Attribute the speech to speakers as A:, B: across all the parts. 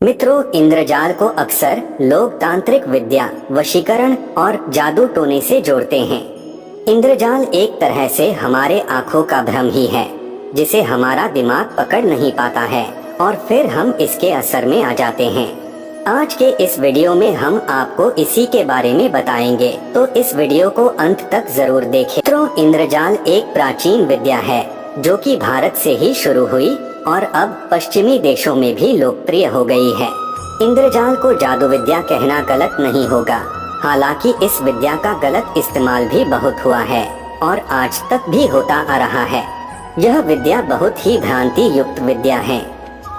A: मित्रों, इंद्रजाल को अक्सर लोग तांत्रिक विद्या, वशीकरण और जादू टोने से जोड़ते हैं। इंद्रजाल एक तरह से हमारे आंखों का भ्रम ही है, जिसे हमारा दिमाग पकड़ नहीं पाता है और फिर हम इसके असर में आ जाते हैं। आज के इस वीडियो में हम आपको इसी के बारे में बताएंगे, तो इस वीडियो को अंत तक जरूर देखें। मित्रों, इंद्रजाल एक प्राचीन विद्या है जो कि भारत से ही शुरू हुई और अब पश्चिमी देशों में भी लोकप्रिय हो गई है। इंद्रजाल को जादू विद्या कहना गलत नहीं होगा, हालांकि इस विद्या का गलत इस्तेमाल भी बहुत हुआ है और आज तक भी होता आ रहा है। यह विद्या बहुत ही भ्रांति युक्त विद्या है।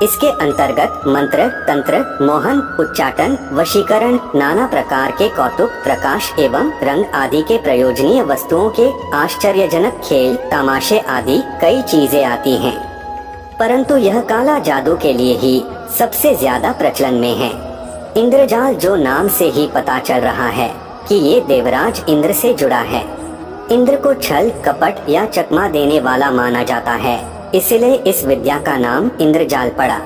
A: इसके अंतर्गत मंत्र, तंत्र, मोहन, उच्चाटन, वशीकरण, नाना प्रकार के कौतुक, प्रकाश एवं रंग आदि के प्रयोजनीय वस्तुओं के आश्चर्यजनक खेल, तमाशे आदि कई चीजें आती हैं। परंतु यह काला जादू के लिए ही सबसे ज्यादा प्रचलन में है। इंद्रजाल जो नाम से ही पता चल रहा है कि ये देवराज इंद्र से जुड़ा है। इंद्र को छल, कपट या चकमा देने वाला माना जाता है, इसलिए इस विद्या का नाम इंद्रजाल पड़ा।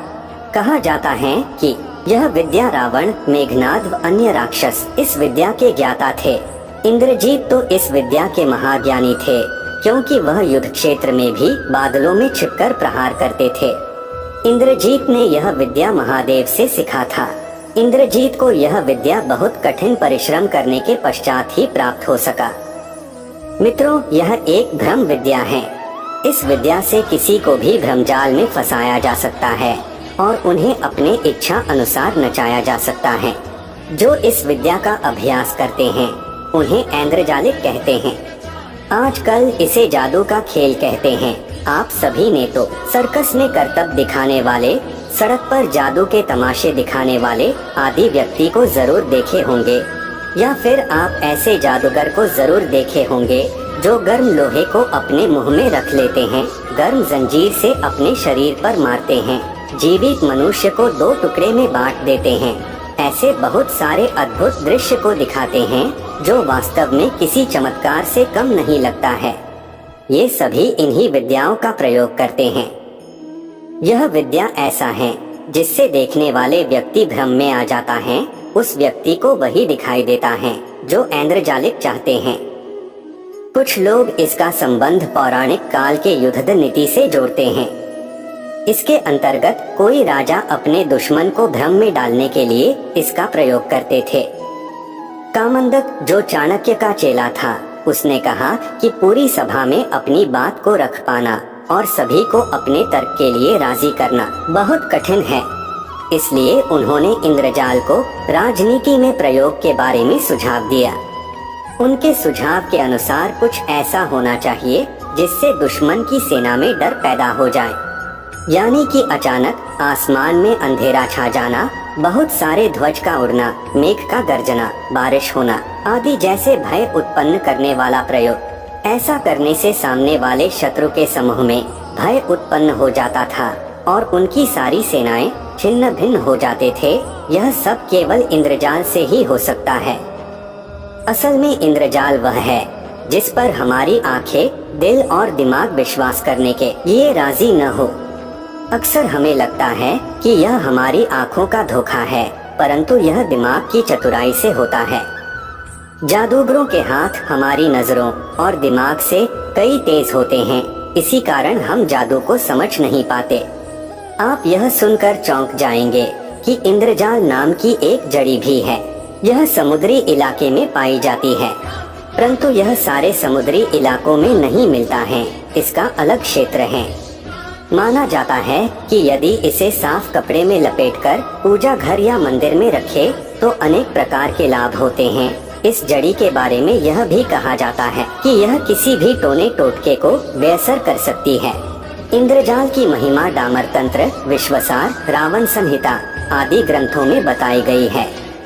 A: कहा जाता है कि यह विद्या रावण, मेघनाद व अन्य राक्षस इस विद्या के ज्ञाता थे। इंद्रजीत तो इस विद्या के महाज्ञानी थे, क्योंकि वह युद्ध क्षेत्र में भी बादलों में छिपकर प्रहार करते थे। इंद्रजीत ने यह विद्या महादेव से सीखा था। इंद्रजीत को यह विद्या बहुत कठिन परिश्रम करने के पश्चात ही प्राप्त हो सका। मित्रों, यह एक भ्रम विद्या है। इस विद्या से किसी को भी भ्रमजाल में फंसाया जा सकता है और उन्हें अपने इच्छा अनुसार नचाया जा सकता है। जो इस विद्या का अभ्यास करते हैं उन्हें ऐन्द्रजालिक कहते हैं। आजकल इसे जादू का खेल कहते हैं। आप सभी ने तो सर्कस में करतब दिखाने वाले, सड़क पर जादू के तमाशे दिखाने वाले आदि व्यक्ति को जरूर देखे होंगे, या फिर आप ऐसे जादूगर को जरूर देखे होंगे जो गर्म लोहे को अपने मुंह में रख लेते हैं, गर्म जंजीर से अपने शरीर पर मारते हैं, जीवित मनुष्य को दो टुकड़े में बांट देते हैं। ऐसे बहुत सारे अद्भुत दृश्य को दिखाते हैं जो वास्तव में किसी चमत्कार से कम नहीं लगता है। ये सभी इन्हीं विद्याओं का प्रयोग करते हैं। यह विद्या ऐसा है जिससे देखने वाले व्यक्ति भ्रम में आ जाता है। उस व्यक्ति को वही दिखाई देता है जो ऐन्द्रजालिक चाहते हैं। कुछ लोग इसका संबंध पौराणिक काल के युद्ध नीति से जोड़ते हैं। इसके अंतर्गत कोई राजा अपने दुश्मन को भ्रम में डालने के लिए इसका प्रयोग करते थे। कामंदक, जो चाणक्य का चेला था, उसने कहा कि पूरी सभा में अपनी बात को रख पाना और सभी को अपने तर्क के लिए राजी करना बहुत कठिन है। इसलिए उन्होंने इंद्रजाल को राजनीति में प्रयोग के बारे में सुझाव दिया। उनके सुझाव के अनुसार कुछ ऐसा होना चाहिए जिससे दुश्मन की सेना में डर पैदा हो जाए, यानी कि अचानक आसमान में अंधेरा छा जाना, बहुत सारे ध्वज का उड़ना, मेघ का गर्जना, बारिश होना आदि जैसे भय उत्पन्न करने वाला प्रयोग। ऐसा करने से सामने वाले शत्रु के समूह में भय उत्पन्न हो जाता था और उनकी सारी सेनाएं छिन्न भिन्न हो जाते थे। यह सब केवल इंद्रजाल से ही हो सकता है। असल में इंद्रजाल वह है जिस पर हमारी आंखें, दिल और दिमाग विश्वास करने के लिए राजी न हो। अक्सर हमें लगता है कि यह हमारी आंखों का धोखा है, परंतु यह दिमाग की चतुराई से होता है। जादूगरों के हाथ हमारी नजरों और दिमाग से कई तेज होते हैं, इसी कारण हम जादू को समझ नहीं पाते। आप यह सुनकर चौंक जाएंगे कि इंद्रजाल नाम की एक जड़ी भी है। यह समुद्री इलाके में पाई जाती है, परंतु यह सारे समुद्री इलाकों में नहीं मिलता है। इसका अलग क्षेत्र है। माना जाता है कि यदि इसे साफ कपड़े में लपेटकर पूजा घर या मंदिर में रखे तो अनेक प्रकार के लाभ होते हैं। इस जड़ी के बारे में यह भी कहा जाता है कि यह किसी भी टोने टोटके को बेअसर कर सकती है। इंद्रजाल की महिमा डामर तंत्र, विश्वसार, रावण संहिता आदि ग्रंथों में बताई गई है।